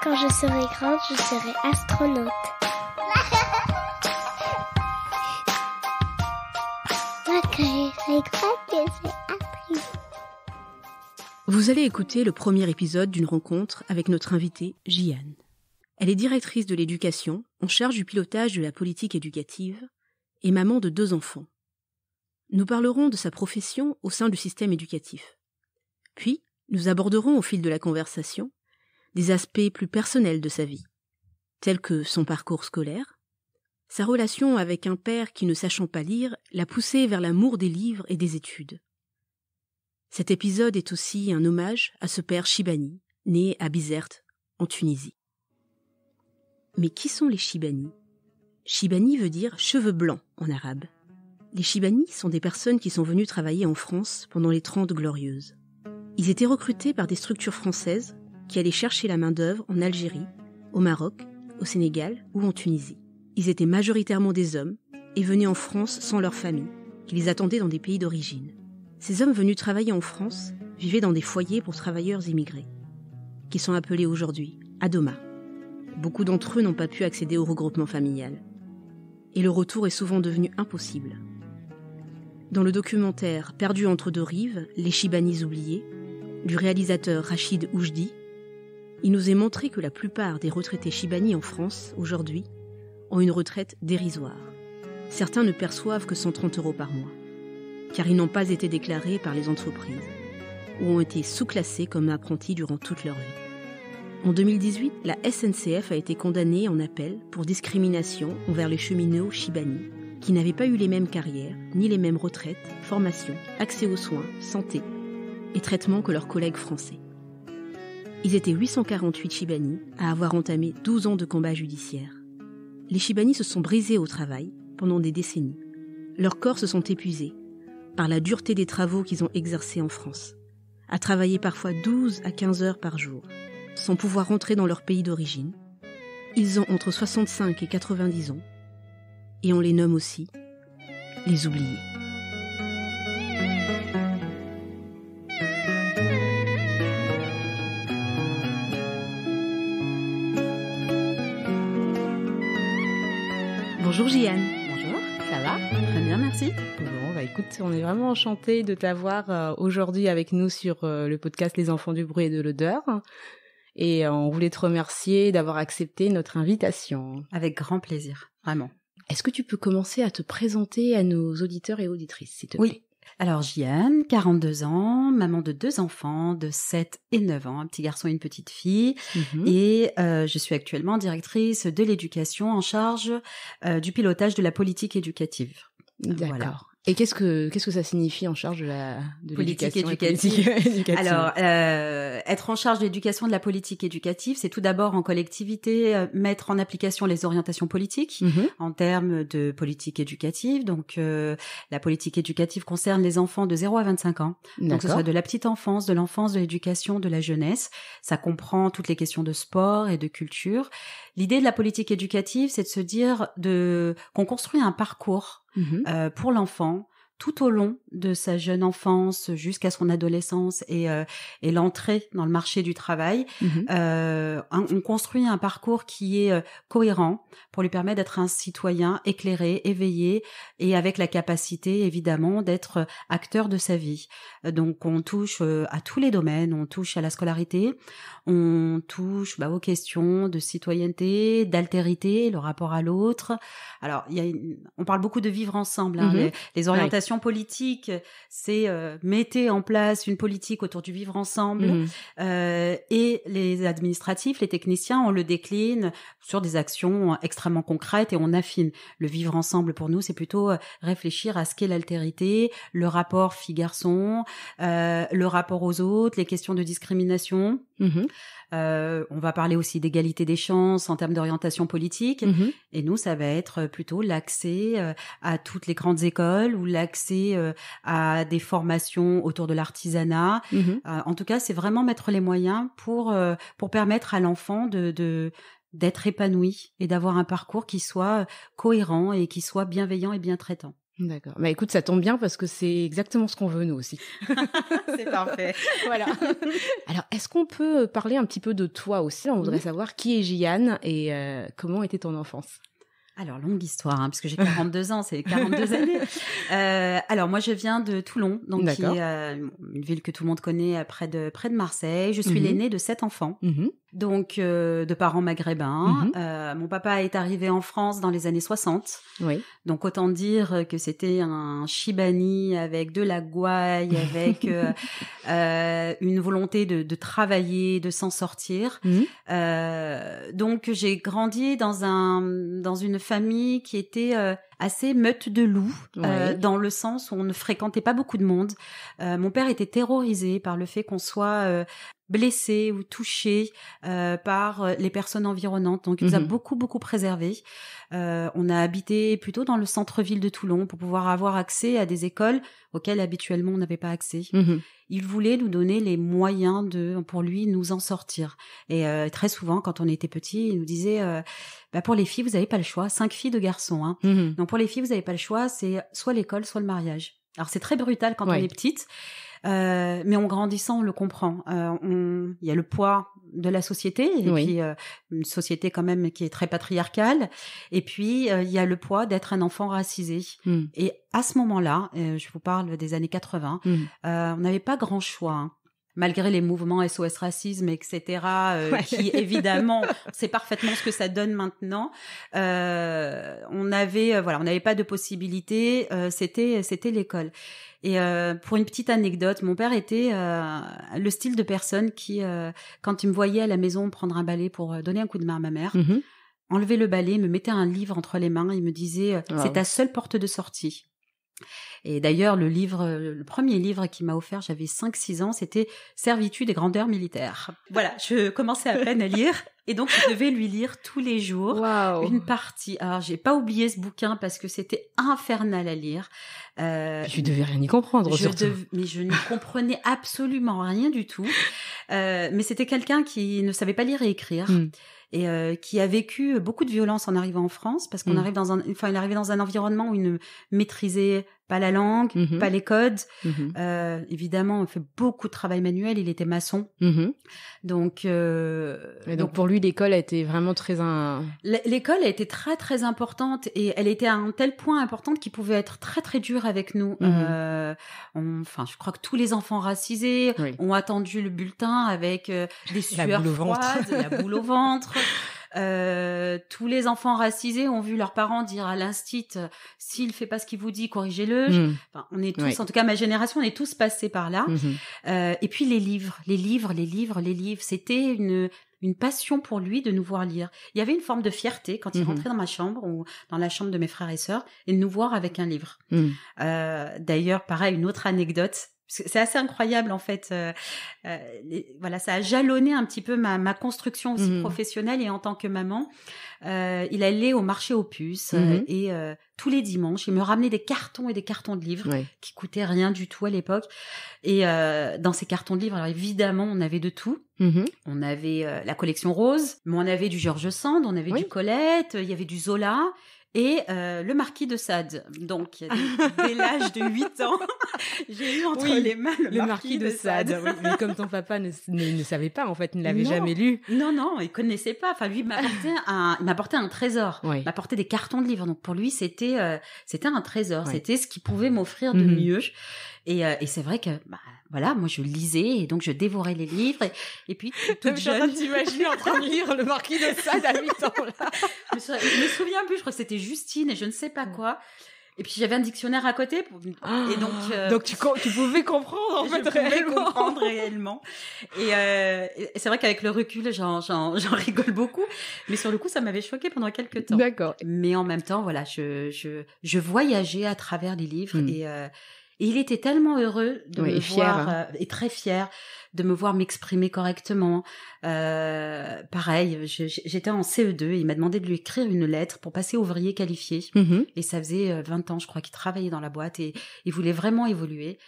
Quand je serai grande, je serai astronaute. Quand je serai grande, je serai actrice. Vous allez écouter le premier épisode d'une rencontre avec notre invitée, Jian. Elle est directrice de l'éducation, en charge du pilotage de la politique éducative et maman de 2 enfants. Nous parlerons de sa profession au sein du système éducatif. Puis, nous aborderons au fil de la conversation des aspects plus personnels de sa vie, tels que son parcours scolaire, sa relation avec un père qui, ne sachant pas lire, l'a poussé vers l'amour des livres et des études. Cet épisode est aussi un hommage à ce père Chibani, né à Bizerte, en Tunisie. Mais qui sont les Chibani ? Chibani veut dire cheveux blancs en arabe. Les Chibani sont des personnes qui sont venues travailler en France pendant les 30 Glorieuses. Ils étaient recrutés par des structures françaises qui allaient chercher la main-d'œuvre en Algérie, au Maroc, au Sénégal ou en Tunisie. Ils étaient majoritairement des hommes et venaient en France sans leur famille, qui les attendait dans des pays d'origine. Ces hommes venus travailler en France vivaient dans des foyers pour travailleurs immigrés, qui sont appelés aujourd'hui Adoma. Beaucoup d'entre eux n'ont pas pu accéder au regroupement familial. Et le retour est souvent devenu impossible. Dans le documentaire « Perdu entre 2 rives, les Chibanis oubliés » du réalisateur Rachid Oujdi, il nous est montré que la plupart des retraités Chibani en France, aujourd'hui, ont une retraite dérisoire. Certains ne perçoivent que 130 € par mois, car ils n'ont pas été déclarés par les entreprises, ou ont été sous-classés comme apprentis durant toute leur vie. En 2018, la SNCF a été condamnée en appel pour discrimination envers les cheminots Chibani, qui n'avaient pas eu les mêmes carrières, ni les mêmes retraites, formations, accès aux soins, santé et traitements que leurs collègues français. Ils étaient 848 Chibani à avoir entamé 12 ans de combat judiciaire. Les Chibani se sont brisés au travail pendant des décennies. Leurs corps se sont épuisés par la dureté des travaux qu'ils ont exercés en France, à travailler parfois 12 à 15 heures par jour, sans pouvoir rentrer dans leur pays d'origine. Ils ont entre 65 et 90 ans, et on les nomme aussi les oubliés. Bonjour Jian. Bonjour, ça va ? Très bien, merci. Bon, écoute, on est vraiment enchantés de t'avoir aujourd'hui avec nous sur le podcast Les Enfants du bruit et de l'odeur. Et on voulait te remercier d'avoir accepté notre invitation. Avec grand plaisir, vraiment. Est-ce que tu peux commencer à te présenter à nos auditeurs et auditrices, s'il te plaît ? Oui. Alors, Jian, 42 ans, maman de 2 enfants de 7 et 9 ans, un petit garçon et une petite fille. Et je suis actuellement directrice de l'éducation en charge du pilotage de la politique éducative. D'accord. Voilà. Et qu'est-ce que ça signifie en charge de politique l'éducation éducative. Alors, être en charge de l'éducation de la politique éducative, c'est tout d'abord en collectivité mettre en application les orientations politiques en termes de politique éducative. Donc, la politique éducative concerne les enfants de 0 à 25 ans. D'accord. Donc, ce soit de la petite enfance, de l'enfance, de l'éducation, de la jeunesse. Ça comprend toutes les questions de sport et de culture. L'idée de la politique éducative, c'est de se dire qu'on construit un parcours pour l'enfant tout au long de sa jeune enfance jusqu'à son adolescence et l'entrée dans le marché du travail. On construit un parcours qui est cohérent pour lui permettre d'être un citoyen éclairé, éveillé et avec la capacité évidemment d'être acteur de sa vie. Donc on touche à tous les domaines, on touche à la scolarité, on touche aux questions de citoyenneté, d'altérité, le rapport à l'autre. Alors on parle beaucoup de vivre ensemble, les orientations politiques, c'est mettez en place une politique autour du vivre ensemble et les administratifs, les techniciens, on le décline sur des actions extrêmement concrètes et on affine. Le vivre ensemble pour nous, c'est plutôt réfléchir à ce qu'est l'altérité, le rapport fille-garçon, le rapport aux autres, les questions de discrimination. On va parler aussi d'égalité des chances en termes d'orientation politique. Et nous, ça va être plutôt l'accès à toutes les grandes écoles ou l'accès à des formations autour de l'artisanat. En tout cas, c'est vraiment mettre les moyens pour permettre à l'enfant d'être épanoui et d'avoir un parcours qui soit cohérent et qui soit bienveillant et bien traitant. D'accord. Bah écoute, ça tombe bien parce que c'est exactement ce qu'on veut nous aussi. C'est parfait. Voilà. Alors, est-ce qu'on peut parler un petit peu de toi aussi? On voudrait savoir qui est Gianne et comment était ton enfance? Alors, longue histoire, hein, puisque j'ai 42 ans, c'est 42 années. Alors, moi, je viens de Toulon, donc qui est une ville que tout le monde connaît près de Marseille. Je suis l'aînée de 7 enfants, donc de parents maghrébins. Mon papa est arrivé en France dans les années 60. Oui. Donc, autant dire que c'était un Chibani avec de la gouaille, avec une volonté de travailler, de s'en sortir. Donc, j'ai grandi dans une famille qui était assez meute de loups, dans le sens où on ne fréquentait pas beaucoup de monde. Mon père était terrorisé par le fait qu'on soit blessé ou touché par les personnes environnantes. Donc, il nous a beaucoup préservés. On a habité plutôt dans le centre-ville de Toulon pour pouvoir avoir accès à des écoles auxquelles habituellement on n'avait pas accès. Il voulait nous donner les moyens pour lui, nous en sortir. Et très souvent, quand on était petit, il nous disait pour les filles, vous n'avez pas le choix. 5 filles, 2 garçons. Hein. Donc pour les filles, vous n'avez pas le choix. C'est soit l'école, soit le mariage. Alors c'est très brutal quand on est petite. Mais en grandissant, on le comprend. Il y a le poids de la société, et puis une société quand même qui est très patriarcale. Et puis, il y a le poids d'être un enfant racisé. Et à ce moment-là, je vous parle des années 80, on n'avait pas grand choix. Hein. Malgré les mouvements SOS Racisme, etc., qui évidemment, on sait parfaitement ce que ça donne maintenant. On n'avait pas de possibilité. C'était l'école. Et pour une petite anecdote, mon père était le style de personne qui, quand il me voyait à la maison prendre un balai pour donner un coup de main à ma mère, enlever le balai, me mettait un livre entre les mains, il me disait c'est ta seule porte de sortie. Et d'ailleurs, le premier livre qu'il m'a offert, j'avais 5-6 ans, c'était Servitude et grandeur militaire. Voilà, je commençais à peine à lire. Et donc, je devais lui lire tous les jours une partie. Alors, j'ai pas oublié ce bouquin parce que c'était infernal à lire. Je devais rien y comprendre, surtout. Mais je n'y comprenais absolument rien du tout. Mais c'était quelqu'un qui ne savait pas lire et écrire. Et qui a vécu beaucoup de violence en arrivant en France, parce qu'on arrive il arrivait dans un environnement où il ne maîtrisait pas la langue, pas les codes. Évidemment, on fait beaucoup de travail manuel. Il était maçon. Donc pour lui, l'école a été vraiment très L'école a été très très importante, et elle était à un tel point importante qu'il pouvait être très très dur avec nous. Je crois que tous les enfants racisés ont attendu le bulletin avec des sueurs froides, la boule au ventre. Tous les enfants racisés ont vu leurs parents dire à l'instit s'il fait pas ce qu'il vous dit, corrigez-le. Enfin, on est tous, en tout cas ma génération, on est tous passés par là. Et puis les livres, c'était une passion pour lui de nous voir lire. Il y avait une forme de fierté quand il rentrait dans ma chambre ou dans la chambre de mes frères et sœurs et de nous voir avec un livre. D'ailleurs, pareil, une autre anecdote. C'est assez incroyable en fait. Ça a jalonné un petit peu ma construction aussi professionnelle, et en tant que maman, il allait au marché aux puces et tous les dimanches, il me ramenait des cartons et des cartons de livres qui coûtaient rien du tout à l'époque. Et dans ces cartons de livres, alors évidemment, on avait de tout. On avait la collection Rose, mais on avait du George Sand, on avait du Colette, il y avait du Zola. Et le marquis de Sade. Donc, dès l'âge de 8 ans, j'ai eu entre les mains le marquis de Sade. Oui, mais comme ton papa ne savait pas, en fait, ne l'avait jamais lu. Non, il connaissait pas. Enfin, lui, il m'apportait un trésor. Il m'apportait des cartons de livres. Donc, pour lui, c'était un trésor. C'était ce qu'il pouvait m'offrir de mieux. Et c'est vrai que, moi, je lisais, et donc je dévorais les livres. Et puis, toute jeune. Je t'imagine en train de lire le marquis de Sade à 8 ans, là. Je me souviens plus, je crois que c'était Justine et je ne sais pas quoi. Et puis j'avais un dictionnaire à côté et donc tu pouvais comprendre en fait réellement. Et c'est vrai qu'avec le recul, j'en rigole beaucoup, mais sur le coup, ça m'avait choqué pendant quelques temps. D'accord. Mais en même temps, voilà, je voyageais à travers les livres et il était tellement heureux de me voir et très fier de me voir m'exprimer correctement. Pareil, j'étais en CE2 et il m'a demandé de lui écrire une lettre pour passer ouvrier qualifié. Et ça faisait 20 ans, je crois, qu'il travaillait dans la boîte et il voulait vraiment évoluer.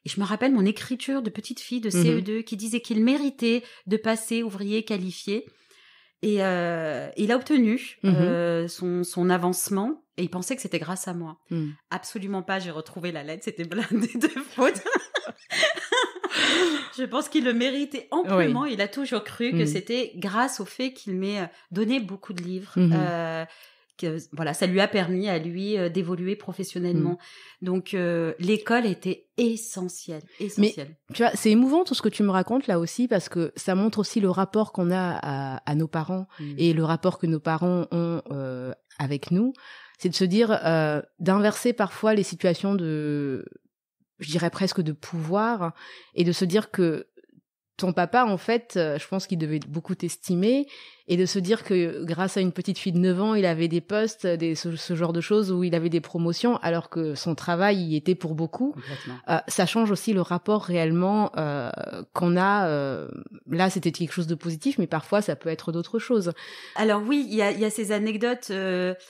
Et je me rappelle mon écriture de petite fille de CE2 qui disait qu'il méritait de passer ouvrier qualifié. Et il a obtenu son avancement et il pensait que c'était grâce à moi. Absolument pas, j'ai retrouvé la lettre, c'était blindé de fautes. Je pense qu'il le méritait amplement. Oui. Il a toujours cru que c'était grâce au fait qu'il m'ait donné beaucoup de livres. Que, voilà, ça lui a permis à lui d'évoluer professionnellement. Donc l'école était essentielle. Mais tu vois, c'est émouvant tout ce que tu me racontes là aussi, parce que ça montre aussi le rapport qu'on a à nos parents et le rapport que nos parents ont avec nous. C'est de se dire d'inverser parfois les situations de, je dirais presque de pouvoir, et de se dire que ton papa, en fait, je pense qu'il devait beaucoup t'estimer, et de se dire que grâce à une petite fille de 9 ans, il avait des postes, ce genre de choses où il avait des promotions, alors que son travail y était pour beaucoup. Ça change aussi le rapport réellement qu'on a. Là, c'était quelque chose de positif, mais parfois, ça peut être d'autres choses. Alors oui, il y a ces anecdotes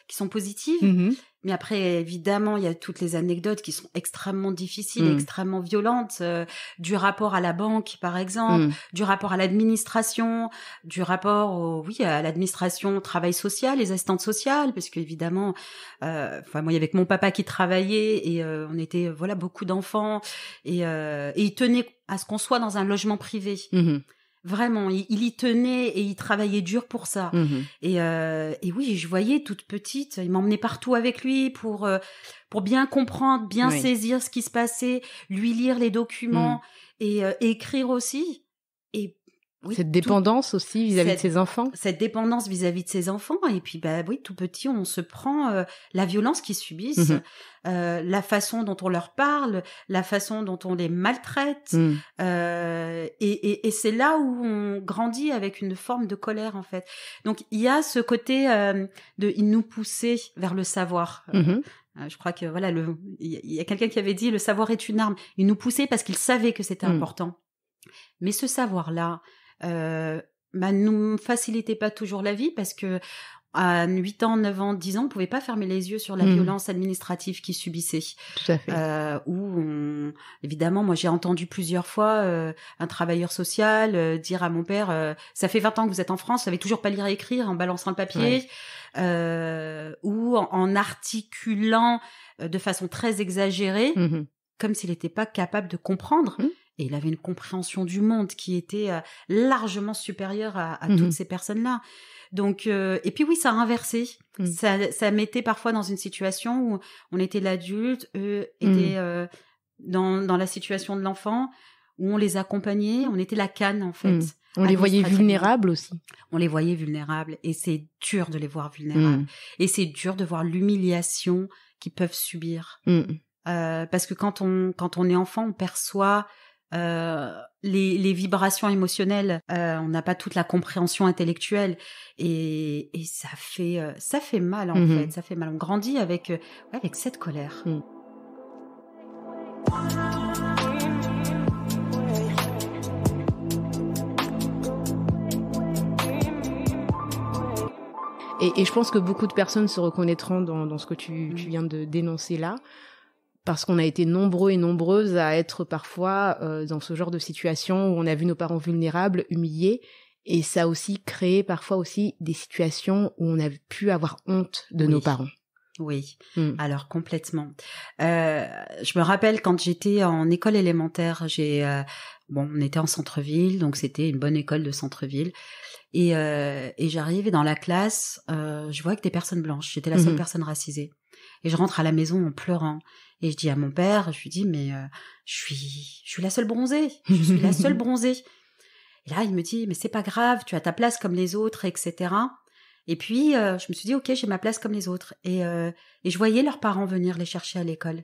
qui sont positives. Mais après, évidemment, il y a toutes les anecdotes qui sont extrêmement difficiles, extrêmement violentes, du rapport à la banque, par exemple, du rapport à l'administration, du rapport à l'administration, au travail social, les assistantes sociales, parce qu'évidemment, moi, il y avait que mon papa qui travaillait et on était, beaucoup d'enfants et il tenait à ce qu'on soit dans un logement privé. Vraiment, il y tenait et il travaillait dur pour ça. Et oui, je voyais toute petite, il m'emmenait partout avec lui pour bien comprendre, bien saisir ce qui se passait, lui lire les documents et écrire aussi. Et oui, cette dépendance aussi vis-à-vis de ses enfants. Cette dépendance vis-à-vis de ses enfants. Et puis, tout petit, on se prend la violence qu'ils subissent, la façon dont on leur parle, la façon dont on les maltraite. Et c'est là où on grandit avec une forme de colère, en fait. Donc, il y a ce côté il nous poussait vers le savoir. Je crois que, il y a quelqu'un qui avait dit « le savoir est une arme ». Il nous poussait parce qu'il savait que c'était important. Mais ce savoir-là, nous facilitait pas toujours la vie parce que à 8 ans, 9 ans, 10 ans, on pouvait pas fermer les yeux sur la violence administrative qu'ils subissaient. Tout à fait. Évidemment, moi j'ai entendu plusieurs fois un travailleur social dire à mon père ça fait 20 ans que vous êtes en France, vous savez toujours pas lire et écrire, en balançant le papier, ou en articulant de façon très exagérée, comme s'il n'était pas capable de comprendre. Et il avait une compréhension du monde qui était largement supérieure à toutes ces personnes-là. Donc, et puis oui, ça a inversé. Ça mettait parfois dans une situation où on était l'adulte, eux étaient dans la situation de l'enfant, où on les accompagnait, on était la canne en fait. On les voyait vulnérables aussi. On les voyait vulnérables et c'est dur de les voir vulnérables. Et c'est dur de voir l'humiliation qu'ils peuvent subir. Parce que quand on est enfant, on perçoit les vibrations émotionnelles, on n'a pas toute la compréhension intellectuelle et ça fait mal en fait, ça fait mal. On grandit avec cette colère. Et je pense que beaucoup de personnes se reconnaîtront dans ce que tu viens de dénoncer là. Parce qu'on a été nombreux et nombreuses à être parfois dans ce genre de situation où on a vu nos parents vulnérables, humiliés, et ça a aussi créé parfois aussi des situations où on a pu avoir honte de nos parents. Oui, alors complètement. Je me rappelle quand j'étais en école élémentaire, on était en centre-ville, donc c'était une bonne école de centre-ville, et j'arrivais dans la classe, je voyais que des personnes blanches, j'étais la seule personne racisée. Et je rentre à la maison en pleurant. Et je dis à mon père, je lui dis, mais je suis la seule bronzée. Je suis la seule bronzée. Et là, il me dit, mais c'est pas grave, tu as ta place comme les autres, etc. Et puis, je me suis dit, ok, j'ai ma place comme les autres. Et je voyais leurs parents venir les chercher à l'école.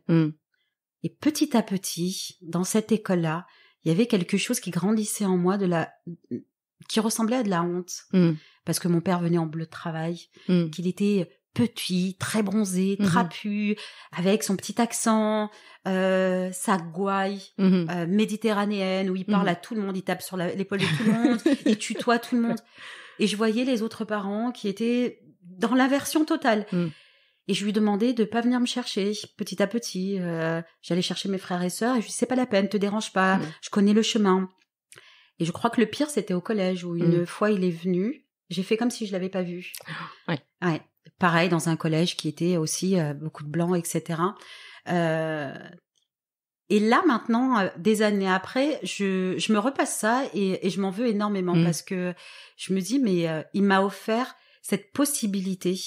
Et petit à petit, dans cette école-là, il y avait quelque chose qui grandissait en moi, qui ressemblait à de la honte. Parce que mon père venait en bleu de travail, qu'il était petit, très bronzé, trapu, avec son petit accent, sa gouaille méditerranéenne, où il parle à tout le monde, il tape sur l'épaule de tout le monde, il tutoie tout le monde. Et je voyais les autres parents qui étaient dans l'inversion totale. Et je lui demandais de pas venir me chercher petit à petit. J'allais chercher mes frères et sœurs et je lui dis, c'est pas la peine, te dérange pas, je connais le chemin. Et je crois que le pire, c'était au collège, où une fois il est venu, j'ai fait comme si je l'avais pas vu. Ouais. Ouais. Pareil, dans un collège qui était aussi beaucoup de blancs, etc. Et là, maintenant, des années après, je me repasse ça et je m'en veux énormément parce que je me dis, mais il m'a offert cette possibilité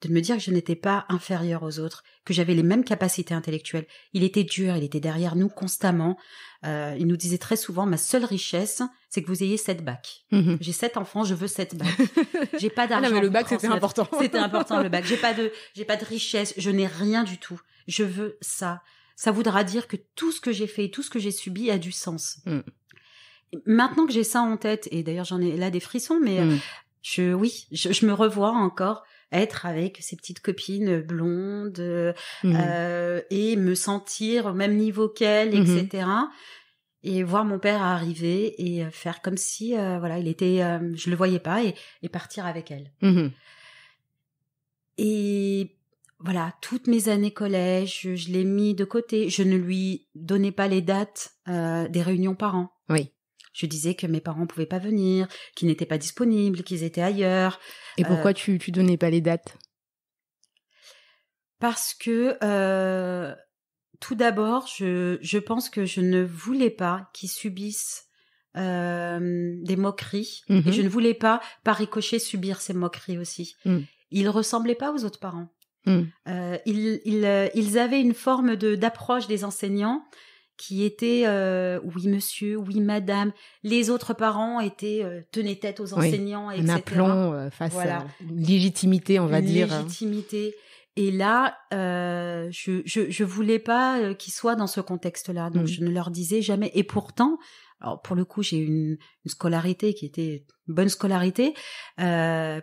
de me dire que je n'étais pas inférieure aux autres, que j'avais les mêmes capacités intellectuelles. Il était dur, il était derrière nous constamment. Il nous disait très souvent, ma seule richesse, c'est que vous ayez 7 bacs. J'ai 7 enfants, je veux 7 bacs. J'ai pas d'argent. Ah non, mais le bac, c'était important. C'était important, le bac. J'ai pas de richesse, je n'ai rien du tout. Je veux ça. Ça voudra dire que tout ce que j'ai fait, tout ce que j'ai subi a du sens. Maintenant que j'ai ça en tête, et d'ailleurs j'en ai là des frissons, mais je me revois encore être avec ces petites copines blondes et me sentir au même niveau qu'elles, etc. Et voir mon père arriver et faire comme si il était, je le voyais pas et partir avec elle. Et voilà, toutes mes années collège, je l'ai mis de côté. Je ne lui donnais pas les dates des réunions parents. Oui. Je disais que mes parents pouvaient pas venir, qu'ils n'étaient pas disponibles, qu'ils étaient ailleurs. Et pourquoi tu donnais pas les dates ? Parce que tout d'abord, je pense que je ne voulais pas qu'ils subissent des moqueries et je ne voulais pas, par ricochet, subir ces moqueries aussi. Ils ressemblaient pas aux autres parents. Ils avaient une forme d'approche des enseignants qui était oui monsieur, oui madame. Les autres parents tenaient tête aux enseignants, etc. Un aplomb face à une légitimité, on va dire. Une légitimité. Et là, je voulais pas qu'ils soient dans ce contexte-là, donc je ne leur disais jamais. Et pourtant, alors pour le coup, j'ai une scolarité qui était une bonne scolarité.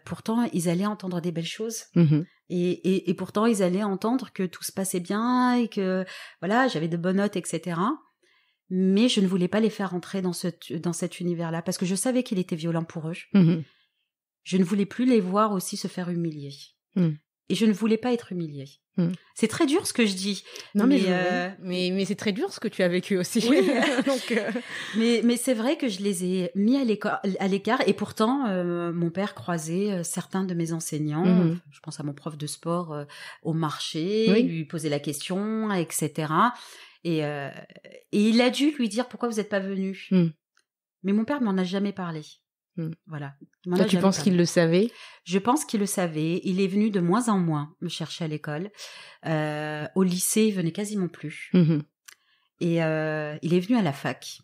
Pourtant, ils allaient entendre des belles choses. Et pourtant, ils allaient entendre que tout se passait bien et que voilà, j'avais de bonnes notes, etc. Mais je ne voulais pas les faire entrer dans cet univers-là parce que je savais qu'il était violent pour eux. Je ne voulais plus les voir aussi se faire humilier. Et je ne voulais pas être humiliée. C'est très dur ce que je dis. Non, mais c'est très dur ce que tu as vécu aussi. Oui. Donc, mais c'est vrai que je les ai mis à l'écart. Et pourtant, mon père croisait certains de mes enseignants. Je pense à mon prof de sport au marché, lui poser la question, etc. Et il a dû lui dire pourquoi vous n'êtes pas venu. Mais mon père m'en a jamais parlé. Voilà. Toi, tu penses qu'il le savait ? Je pense qu'il le savait. Il est venu de moins en moins me chercher à l'école. Au lycée, il venait quasiment plus. Et il est venu à la fac.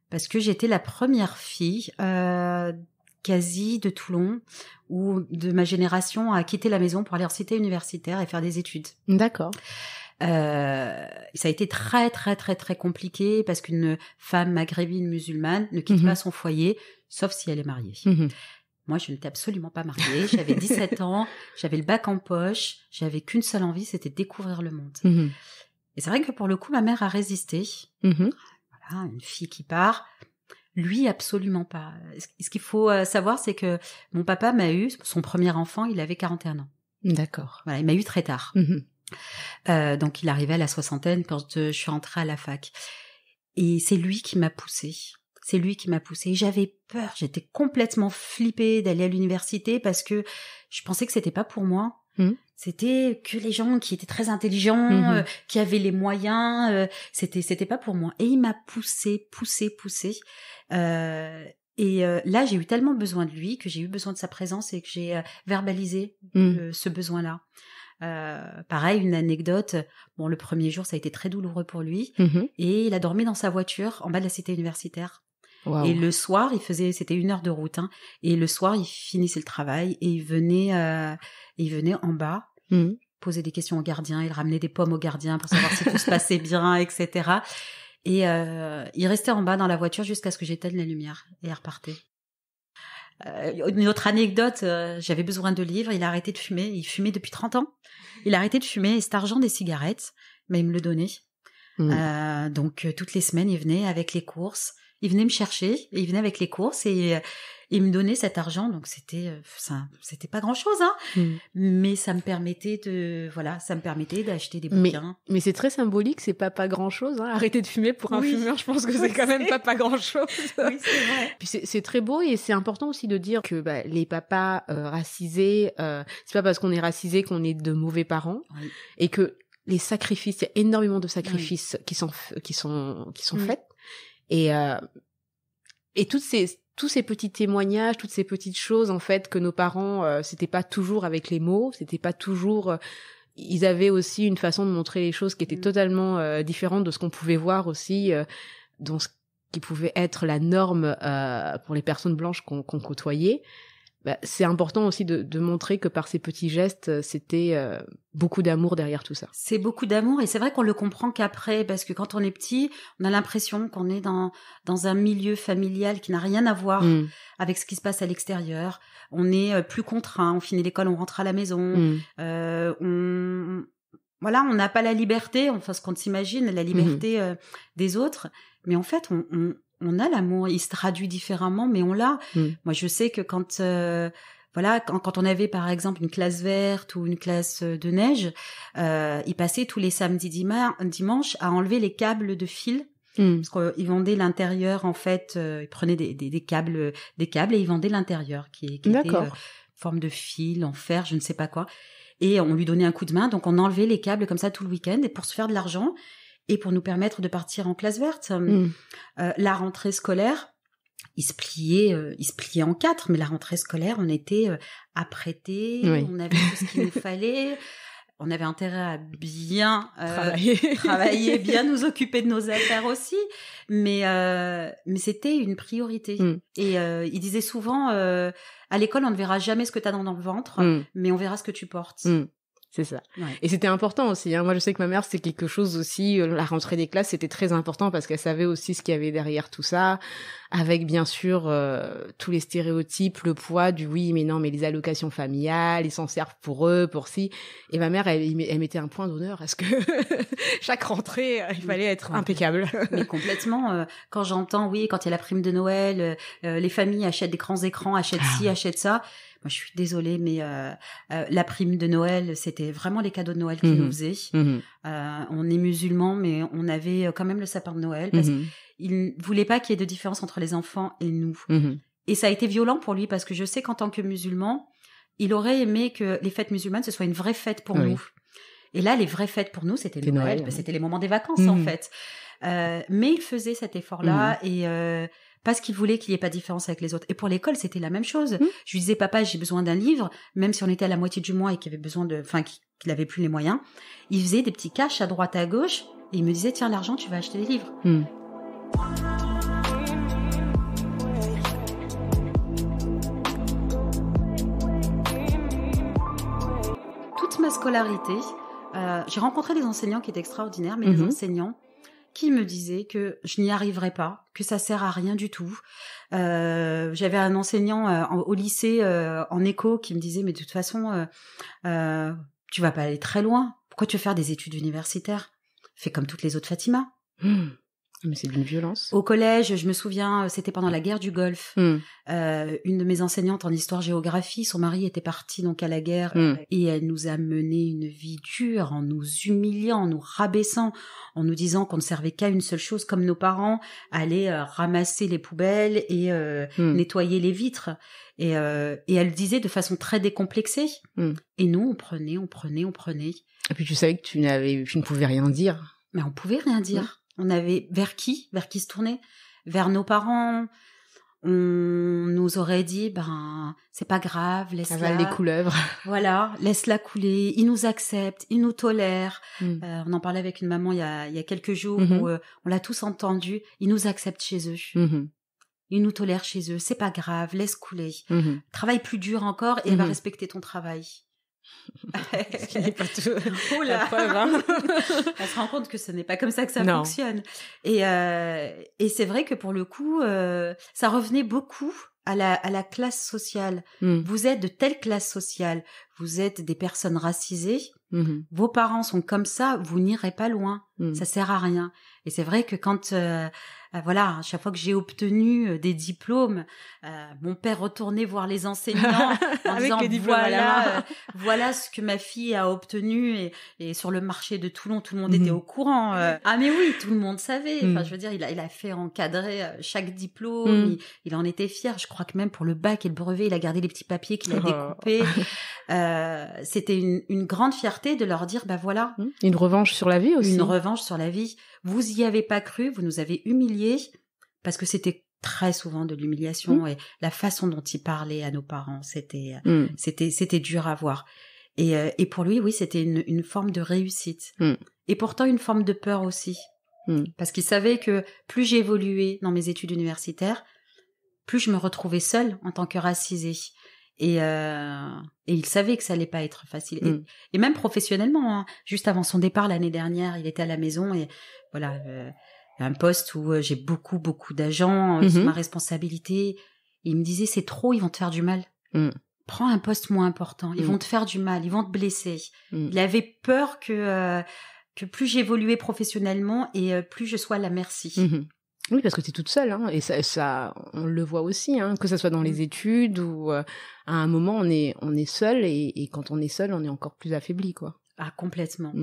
Parce que j'étais la première fille quasi de Toulon ou de ma génération à quitter la maison pour aller en cité universitaire et faire des études. D'accord. Ça a été très très très très compliqué parce qu'une femme maghrébine musulmane ne quitte pas son foyer sauf si elle est mariée. Moi, je n'étais absolument pas mariée. J'avais 17 ans, j'avais le bac en poche, j'avais qu'une seule envie, c'était découvrir le monde. Et c'est vrai que pour le coup, ma mère a résisté. Voilà, une fille qui part. Lui, absolument pas. Ce qu'il faut savoir, c'est que mon papa m'a eu, son premier enfant, il avait 41 ans. D'accord. Voilà, il m'a eu très tard. Donc, il arrivait à la soixantaine quand je suis rentrée à la fac. Et c'est lui qui m'a poussée. C'est lui qui m'a poussée. J'avais peur, j'étais complètement flippée d'aller à l'université parce que je pensais que c'était pas pour moi. C'était que les gens qui étaient très intelligents, qui avaient les moyens, c'était pas pour moi. Et il m'a poussée. Là, j'ai eu tellement besoin de lui que j'ai eu besoin de sa présence et que j'ai verbalisé ce besoin-là. Pareil, une anecdote. Bon, le premier jour, ça a été très douloureux pour lui. Et il a dormi dans sa voiture en bas de la cité universitaire. Wow. Et le soir, c'était 1 heure de route, hein. Et le soir, il finissait le travail et il venait en bas, poser des questions au gardien. Il ramenait des pommes au gardien pour savoir si tout se passait bien, etc. Et il restait en bas dans la voiture jusqu'à ce que j'éteigne la lumière et il repartait. Une autre anecdote, j'avais besoin de livres, il a arrêté de fumer, il fumait depuis 30 ans. Il a arrêté de fumer et cet argent des cigarettes, mais il me le donnait. Donc toutes les semaines, il venait avec les courses, il venait me chercher, et il venait avec les courses et il me donnait cet argent. Donc c'était pas grand-chose, hein, mais ça me permettait d'acheter des bouquins. Mais c'est très symbolique, c'est pas grand-chose. Hein. Arrêter de fumer pour un fumeur, je pense que c'est quand même pas grand-chose. Oui, c'est vrai. Puis c'est très beau et c'est important aussi de dire que les papas racisés, c'est pas parce qu'on est racisé qu'on est de mauvais parents, et que les sacrifices, il y a énormément de sacrifices qui sont faits, et tous ces petits témoignages, toutes ces petites choses en fait que nos parents, c'était pas toujours avec les mots, c'était pas toujours, ils avaient aussi une façon de montrer les choses qui était totalement différente de ce qu'on pouvait voir aussi dans ce qui pouvait être la norme pour les personnes blanches qu'on côtoyait. C'est important aussi de montrer que par ces petits gestes, c'était beaucoup d'amour derrière tout ça. C'est beaucoup d'amour, et c'est vrai qu'on le comprend qu'après, parce que quand on est petit, on a l'impression qu'on est dans un milieu familial qui n'a rien à voir avec ce qui se passe à l'extérieur. On est plus contraint, on finit l'école, on rentre à la maison, on n'a pas la liberté, enfin ce qu'on s'imagine, la liberté des autres, mais en fait on a l'amour, il se traduit différemment, mais on l'a. Moi, je sais que quand on avait par exemple une classe verte ou une classe de neige, ils passaient tous les samedis dimanches à enlever les câbles de fil. Parce qu'ils vendaient l'intérieur, en fait, ils prenaient des câbles et ils vendaient l'intérieur qui était forme de fil en fer, je ne sais pas quoi. Et on lui donnait un coup de main, donc on enlevait les câbles comme ça tout le week-end et pour se faire de l'argent. Et pour nous permettre de partir en classe verte. La rentrée scolaire, il se pliait en 4, mais la rentrée scolaire, on était apprêtés, on avait tout ce qu'il nous fallait, on avait intérêt à bien travailler, bien nous occuper de nos affaires aussi, mais c'était une priorité. Et il disait souvent, à l'école, on ne verra jamais ce que tu as dans le ventre, mais on verra ce que tu portes. C'est ça. Et c'était important aussi. Hein. Moi, je sais que ma mère, c'était quelque chose aussi. La rentrée des classes, c'était très important parce qu'elle savait aussi ce qu'il y avait derrière tout ça, avec bien sûr tous les stéréotypes, le poids du oui, mais non, mais les allocations familiales, ils s'en servent pour eux, pour si. Et ma mère, elle mettait un point d'honneur à ce que chaque rentrée, il fallait être impeccable. Mais complètement. Quand j'entends, quand il y a la prime de Noël, les familles achètent des grands écrans, achètent ci, achètent ça. Moi, je suis désolée, mais la prime de Noël, c'était vraiment les cadeaux de Noël qu'ils nous faisaient. On est musulmans, mais on avait quand même le sapin de Noël parce qu'il ne voulait pas qu'il y ait de différence entre les enfants et nous. Et ça a été violent pour lui parce que je sais qu'en tant que musulman, il aurait aimé que les fêtes musulmanes, ce soit une vraie fête pour nous. Et là, les vraies fêtes pour nous, c'était Noël. C'était les moments des vacances, en fait. Mais il faisait cet effort-là et... parce qu'il voulait qu'il n'y ait pas de différence avec les autres. Et pour l'école, c'était la même chose. Je lui disais, papa, j'ai besoin d'un livre, même si on était à la moitié du mois et qu'il qu'il avait plus les moyens. Il faisait des petits caches à droite, à gauche, et il me disait, tiens, l'argent, tu vas acheter des livres. Toute ma scolarité, j'ai rencontré des enseignants qui étaient extraordinaires, mais des enseignants qui me disait que je n'y arriverais pas, que ça sert à rien du tout. J'avais un enseignant au lycée en éco qui me disait mais de toute façon tu vas pas aller très loin. Pourquoi tu veux faire des études universitaires? Fais comme toutes les autres Fatima. Mais c'est d'une violence. Au collège, je me souviens, c'était pendant la guerre du Golfe. Une de mes enseignantes en histoire-géographie, son mari était parti donc à la guerre et elle nous a mené une vie dure en nous humiliant, en nous rabaissant, en nous disant qu'on ne servait qu'à une seule chose, comme nos parents, aller ramasser les poubelles et nettoyer les vitres. Et elle disait de façon très décomplexée. Et nous, on prenait. Et puis tu savais que tu ne pouvais rien dire. Mais on pouvait rien dire. On avait vers qui se tourner? Vers nos parents. On nous aurait dit, c'est pas grave, laisse-la. Avale les couleuvres. Voilà, laisse-la couler. Ils nous acceptent, ils nous tolèrent. On en parlait avec une maman il y a quelques jours où on l'a tous entendu. Ils nous acceptent chez eux. Ils nous tolèrent chez eux. C'est pas grave, laisse couler. Travaille plus dur encore et elle va respecter ton travail. Ce qui n'est pas tout. Oula. La preuve, hein. Elle se rend compte que ce n'est pas comme ça que ça fonctionne. Et c'est vrai que pour le coup, ça revenait beaucoup à la classe sociale. Vous êtes de telle classe sociale, vous êtes des personnes racisées, vos parents sont comme ça, vous n'irez pas loin, ça sert à rien. Et c'est vrai que quand voilà, à chaque fois que j'ai obtenu des diplômes, mon père retournait voir les enseignants en disant voilà ce que ma fille a obtenu, et sur le marché de Toulon, tout le monde était au courant. Ah mais oui, tout le monde savait. Enfin, je veux dire, il a fait encadrer chaque diplôme. Il en était fier. Je crois que même pour le bac et le brevet, il a gardé les petits papiers qu'il a découpés. C'était une grande fierté de leur dire, bah voilà. Une revanche sur la vie aussi. Une revanche sur la vie. Vous y avez pas cru, vous nous avez humiliés, parce que c'était très souvent de l'humiliation, et la façon dont il parlait à nos parents, c'était dur à voir. Et pour lui, oui, c'était une forme de réussite. Et pourtant une forme de peur aussi. Parce qu'il savait que plus j'évoluais dans mes études universitaires, plus je me retrouvais seule en tant que racisée. Et il savait que ça allait pas être facile. Et même professionnellement, hein, juste avant son départ l'année dernière, il était à la maison, et voilà, un poste où j'ai beaucoup d'agents sous ma responsabilité. Il me disait, c'est trop, ils vont te faire du mal. Prends un poste moins important, ils vont te faire du mal, ils vont te blesser. Il avait peur que plus j'évoluais professionnellement, et plus je sois à la merci. Oui, parce que t'es toute seule, hein, et ça, on le voit aussi, hein, que ça soit dans les études ou à un moment on est seul, et quand on est seul, on est encore plus affaibli, quoi. Ah, complètement.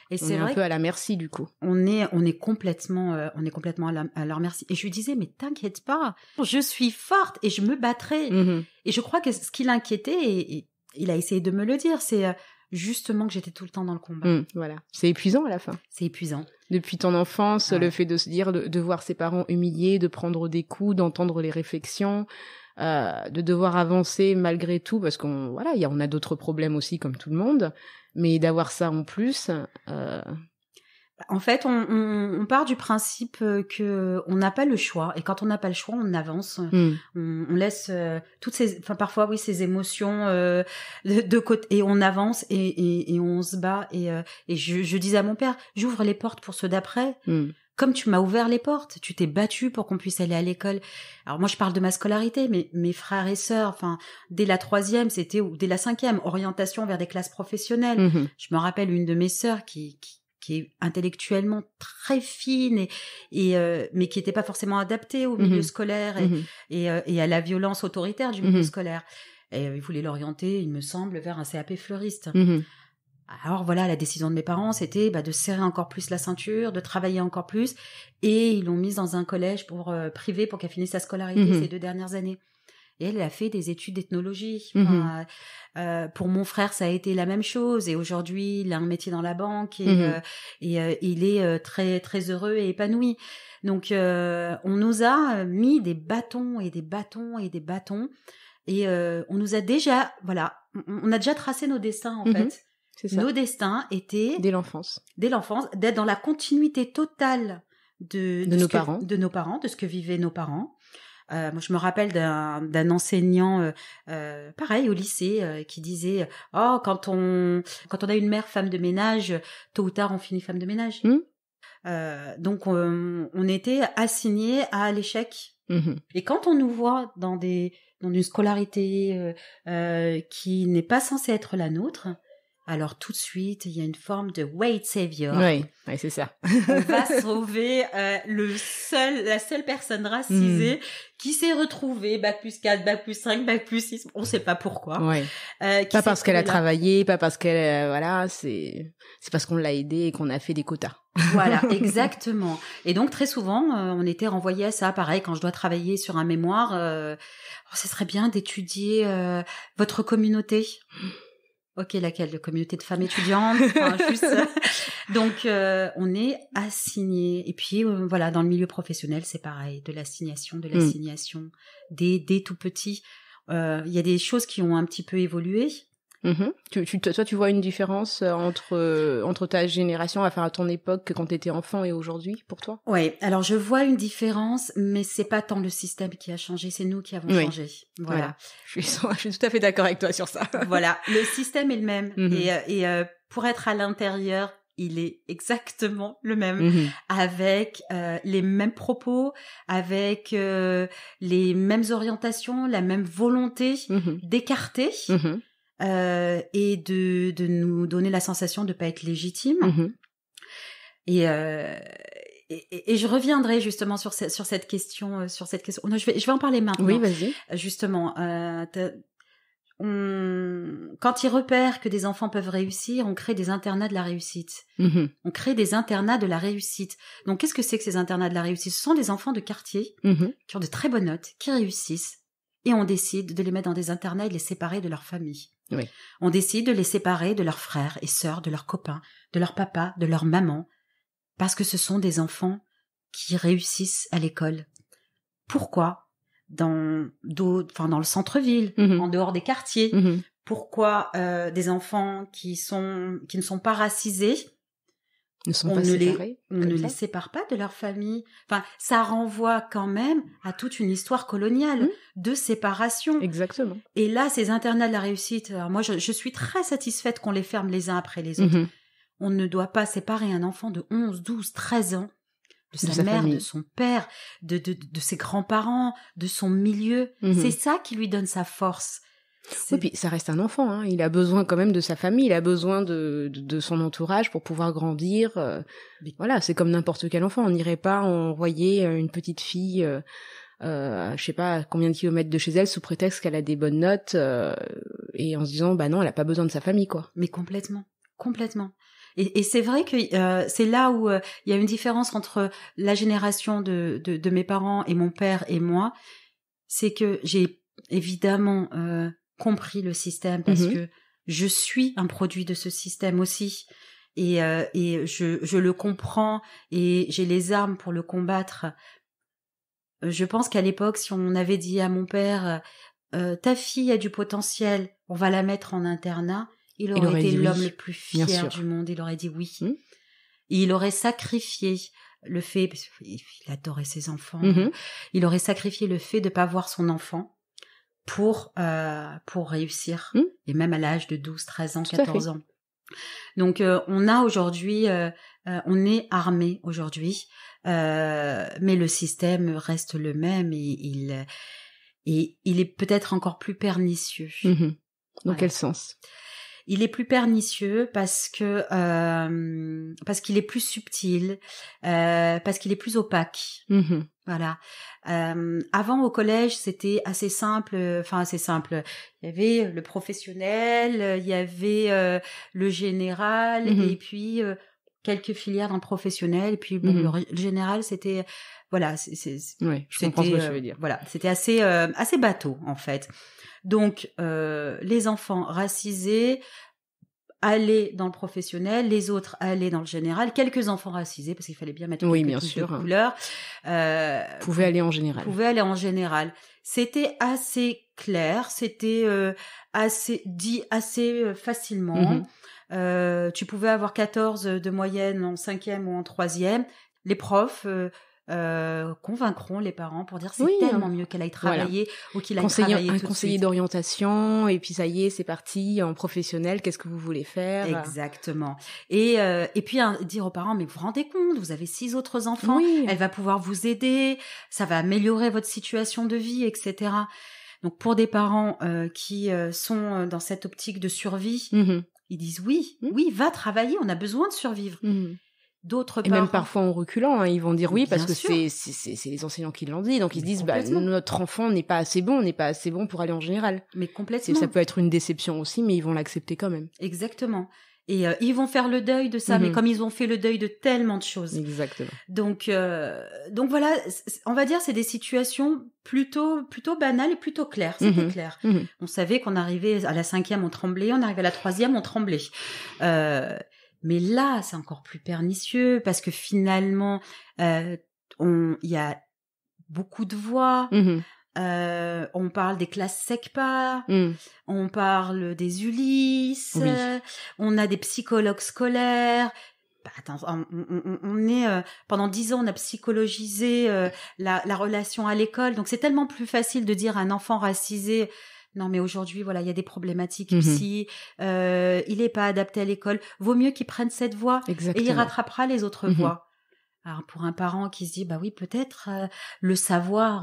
Et c'est vrai, un peu à la merci, du coup. On est complètement à leur merci. Et je lui disais, mais t'inquiète pas, je suis forte et je me battrai. Et je crois que ce qui l'inquiétait, et il a essayé de me le dire, c'est justement que j'étais tout le temps dans le combat. Voilà. C'est épuisant à la fin. C'est épuisant. Depuis ton enfance, le fait de se dire, de voir ses parents humiliés, de prendre des coups, d'entendre les réflexions, de devoir avancer malgré tout, parce on a d'autres problèmes aussi, comme tout le monde, mais d'avoir ça en plus. En fait, on part du principe que on n'a pas le choix, et quand on n'a pas le choix, on avance. On laisse toutes ces, enfin parfois oui, ces émotions de côté, et on avance, et on se bat. Et je disais à mon père, j'ouvre les portes pour ceux d'après. Comme tu m'as ouvert les portes, tu t'es battu pour qu'on puisse aller à l'école. Alors moi, je parle de ma scolarité, mais mes frères et sœurs, enfin, dès la 3e, ou dès la 5e, orientation vers des classes professionnelles. Je me rappelle une de mes sœurs qui est intellectuellement très fine, mais qui n'était pas forcément adaptée au milieu scolaire, et à la violence autoritaire du milieu scolaire. Et il voulait l'orienter, il me semble, vers un CAP fleuriste. Alors voilà, la décision de mes parents, c'était de serrer encore plus la ceinture, de travailler encore plus, et ils l'ont mise dans un collège privé pour qu'elle finisse sa scolarité ces 2 dernières années. Et elle a fait des études d'ethnologie. Pour mon frère, ça a été la même chose, et aujourd'hui, il a un métier dans la banque, et il est très très heureux et épanoui. Donc, on nous a mis des bâtons et des bâtons et des bâtons, et on nous a déjà, on a déjà tracé nos destins, en fait. C'est ça. Nos destins étaient dès l'enfance, d'être dans la continuité totale de nos parents, de ce que vivaient nos parents. Moi, je me rappelle d'un enseignant, pareil au lycée, qui disait, quand on a une mère femme de ménage, tôt ou tard on finit femme de ménage. Donc on était assignés à l'échec. Et quand on nous voit dans une scolarité qui n'est pas censée être la nôtre, alors tout de suite, il y a une forme de white savior. Oui, c'est ça. On va sauver la seule personne racisée qui s'est retrouvée bac+4, bac+5, bac+6, on sait pas pourquoi. Ouais. Pas parce qu'elle a travaillé, pas parce qu'elle c'est parce qu'on l'a aidée et qu'on a fait des quotas. Voilà, exactement. Et donc très souvent, on était renvoyé à ça. Pareil, quand je dois travailler sur un mémoire, ce serait bien d'étudier votre communauté. Ok, laquelle? La communauté de femmes étudiantes, juste. Donc, on est assigné. Et puis, dans le milieu professionnel, c'est pareil, de l'assignation, dès tout petit. Il y a des choses qui ont un petit peu évolué. Toi, tu vois une différence entre ta génération, à ton époque, quand tu étais enfant, et aujourd'hui, pour toi? Oui, alors je vois une différence, mais c'est pas tant le système qui a changé, c'est nous qui avons changé. Voilà. Je suis tout à fait d'accord avec toi sur ça. Voilà, le système est le même, et pour être à l'intérieur, il est exactement le même, avec les mêmes propos, avec les mêmes orientations, la même volonté d'écarter. Et de nous donner la sensation de pas être légitime. Et Et je reviendrai justement sur cette question. Non, je vais en parler maintenant. Oui, vas-y. Justement, quand ils repèrent que des enfants peuvent réussir, on crée des internats de la réussite. On crée des internats de la réussite. Donc, qu'est-ce que c'est que ces internats de la réussite? Ce sont des enfants de quartier qui ont de très bonnes notes, qui réussissent, et on décide de les mettre dans des internats et de les séparer de leur famille. Oui. On décide de les séparer de leurs frères et sœurs, de leurs copains, de leur papa, de leur maman, parce que ce sont des enfants qui réussissent à l'école. Pourquoi? Dans le centre-ville, en dehors des quartiers. Pourquoi des enfants qui ne sont pas racisés, on ne les sépare pas de leur famille. Enfin, ça renvoie quand même à toute une histoire coloniale de séparation. Exactement. Et là, ces internats de la réussite, alors moi, je suis très satisfaite qu'on les ferme les uns après les autres. On ne doit pas séparer un enfant de 11, 12, 13 ans de sa mère, famille, de son père, de ses grands-parents, de son milieu. C'est ça qui lui donne sa force. Oui, puis ça reste un enfant, hein. Il a besoin quand même de sa famille, il a besoin de son entourage pour pouvoir grandir. Voilà, c'est comme n'importe quel enfant. On n'irait pas envoyer une petite fille, je sais pas combien de kilomètres de chez elle, sous prétexte qu'elle a des bonnes notes, et en se disant, bah non, elle a pas besoin de sa famille, quoi. Mais complètement. Et c'est vrai que c'est là où il y a une différence entre la génération de mes parents et mon père et moi. C'est que j'ai évidemment compris le système parce que je suis un produit de ce système aussi. Et je le comprends et j'ai les armes pour le combattre. Je pense qu'à l'époque, si on avait dit à mon père ta fille a du potentiel, on va la mettre en internat, il aurait été l'homme le plus fier du monde. Il aurait dit oui. Et il aurait sacrifié le fait, parce qu'il adorait ses enfants, il aurait sacrifié le fait de pas voir son enfant pour réussir. Et même à l'âge de 12, 13 ans, 14 ans. Donc, on a aujourd'hui, on est armé aujourd'hui, mais le système reste le même et il est peut-être encore plus pernicieux. Dans quel sens? Il est plus pernicieux parce qu'il est plus subtil, parce qu'il est plus opaque. Voilà. Avant au collège, c'était assez simple. Il y avait le professionnel, il y avait le général, et puis quelques filières dans le professionnel. Et puis le général, c'était voilà. Oui, je comprends ce que tu veux dire. Voilà, c'était assez bateau en fait. Donc, les enfants racisés allaient dans le professionnel, les autres allaient dans le général. Quelques enfants racisés, parce qu'il fallait bien mettre quelques touches de couleur, pouvaient aller en général. C'était assez clair, c'était assez facilement. Tu pouvais avoir 14 de moyenne en 5e ou en 3e. Les profs convaincront les parents pour dire c'est tellement mieux qu'elle aille travailler ou qu'il aille travailler tout de suite. Un conseiller d'orientation et puis ça y est, c'est parti en professionnel, qu'est-ce que vous voulez faire? Exactement. Et puis dire aux parents, mais vous vous rendez compte, vous avez 6 autres enfants, elle va pouvoir vous aider, ça va améliorer votre situation de vie, etc. Donc pour des parents qui sont dans cette optique de survie, ils disent oui, va travailler, on a besoin de survivre. D'autres parents... Et même parfois en reculant, hein, ils vont dire oui parce que c'est les enseignants qui l'ont dit, donc ils se disent notre enfant n'est pas assez bon pour aller en général. Mais complètement. Ça peut être une déception aussi, mais ils vont l'accepter quand même. Exactement. Et ils vont faire le deuil de ça, mais comme ils ont fait le deuil de tellement de choses. Exactement. Donc voilà, on va dire c'est des situations plutôt banales et plutôt claires. C'était clair. On savait qu'on arrivait à la 5e, on tremblait, on arrivait à la 3e, on tremblait. Mais là, c'est encore plus pernicieux parce que finalement, il y a beaucoup de voix. On parle des classes SECPA, on parle des Ulysse, on a des psychologues scolaires. On est pendant 10 ans, on a psychologisé la relation à l'école. Donc c'est tellement plus facile de dire à un enfant racisé. Non, mais aujourd'hui, voilà, il y a des problématiques psy, il est pas adapté à l'école. Vaut mieux qu'il prenne cette voie et il rattrapera les autres voies. Alors, pour un parent qui se dit, bah oui, peut-être le sachant,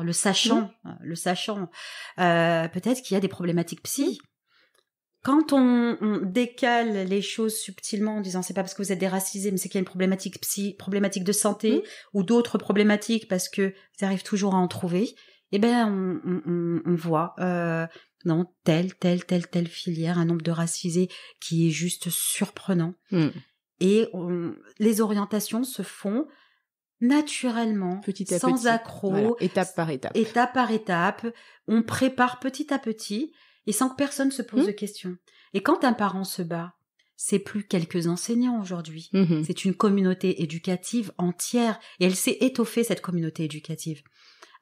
peut-être qu'il y a des problématiques psy. quand on décale les choses subtilement en disant c'est pas parce que vous êtes déracisé mais c'est qu'il y a une problématique de santé ou d'autres problématiques parce que vous arrivez toujours à en trouver, on voit dans telle filière un nombre de racisés qui est juste surprenant. Et les orientations se font naturellement, petit à sans petit. accroc, Voilà, étape par étape. On prépare petit à petit et sans que personne se pose de questions. Et quand un parent se bat, c'est plus quelques enseignants aujourd'hui. C'est une communauté éducative entière et elle s'est étoffée, cette communauté éducative.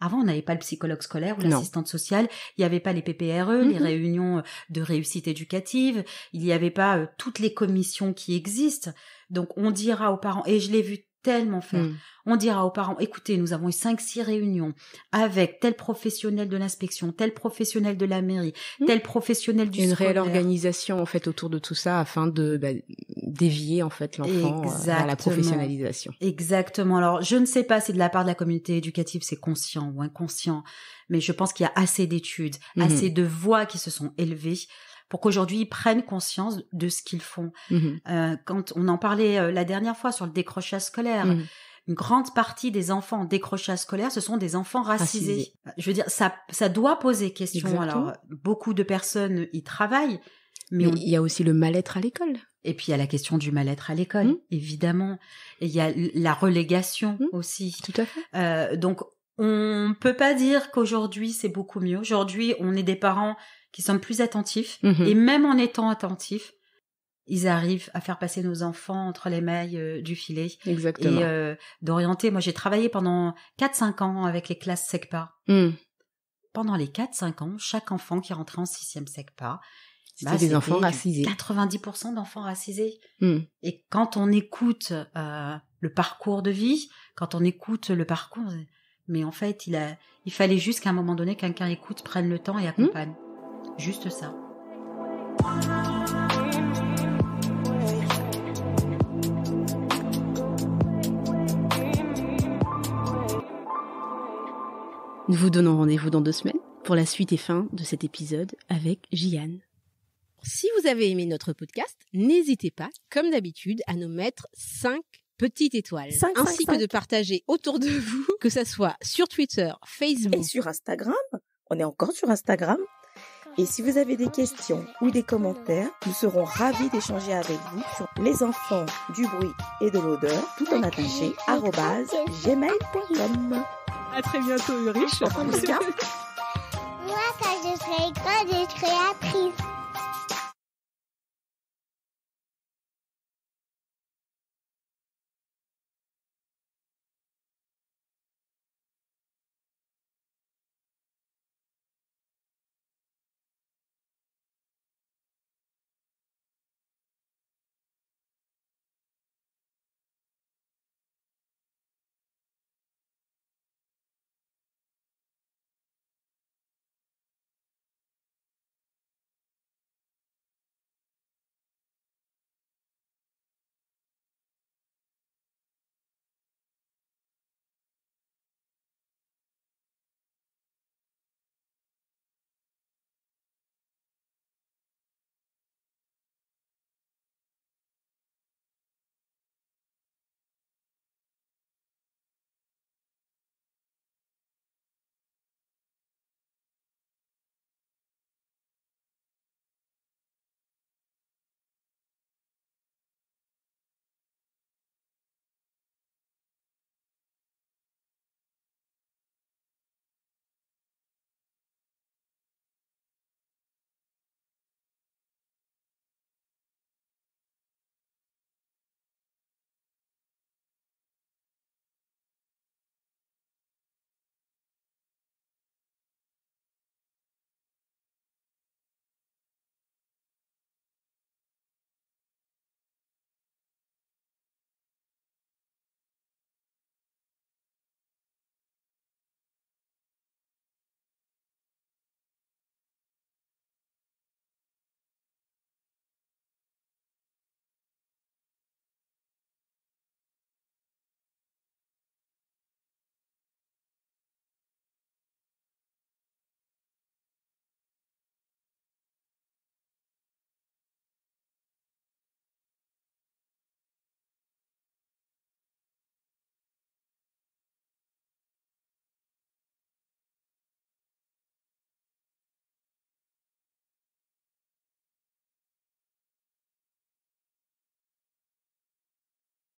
Avant, on n'avait pas le psychologue scolaire ou l'assistante sociale, il n'y avait pas les PPRE, les réunions de réussite éducative, il n'y avait pas toutes les commissions qui existent. Donc, on dira aux parents, et je l'ai vu tellement faire, on dira aux parents, écoutez, nous avons eu 5-6 réunions avec tel professionnel de l'inspection, tel professionnel de la mairie, tel professionnel du scolaire. Une réelle organisation, en fait, autour de tout ça afin de dévier, en fait, l'enfant vers la professionnalisation. Exactement. Alors, je ne sais pas si de la part de la communauté éducative, c'est conscient ou inconscient, mais je pense qu'il y a assez d'études, assez de voix qui se sont élevées pour qu'aujourd'hui ils prennent conscience de ce qu'ils font. Quand on en parlait la dernière fois sur le décrochage scolaire, une grande partie des enfants en décrochage scolaire, ce sont des enfants racisés. Je veux dire, ça doit poser question. Exactement. Alors, beaucoup de personnes y travaillent, mais il y a aussi le mal-être à l'école. Et puis il y a la question du mal-être à l'école, évidemment. Et il y a la relégation aussi. Tout à fait. Donc, on peut pas dire qu'aujourd'hui c'est beaucoup mieux. Aujourd'hui, on est des parents qui sommes plus attentifs, et même en étant attentifs, ils arrivent à faire passer nos enfants entre les mailles du filet. Exactement. Et d'orienter. Moi, j'ai travaillé pendant 4-5 ans avec les classes SECPA. Pendant les 4-5 ans, chaque enfant qui rentrait en 6e SECPA, c'était des enfants racisés. 90% d'enfants racisés. Et quand on écoute le parcours de vie, quand on écoute le parcours... Mais en fait, il fallait juste qu'à un moment donné, quelqu'un écoute, prenne le temps et accompagne. Juste ça. Nous vous donnons rendez-vous dans 2 semaines pour la suite et fin de cet épisode avec Jian. Si vous avez aimé notre podcast, n'hésitez pas, comme d'habitude, à nous mettre 5 petites étoiles, ainsi que de partager autour de vous, que ça soit sur Twitter, Facebook et sur Instagram. On est encore sur Instagram. Et si vous avez des questions ou des commentaires, nous serons ravis d'échanger avec vous sur les enfants du bruit et de l'odeur, tout en attaché, @gmail.com. À très bientôt, Ulrich. Moi, quand je serai grande, je serai actrice.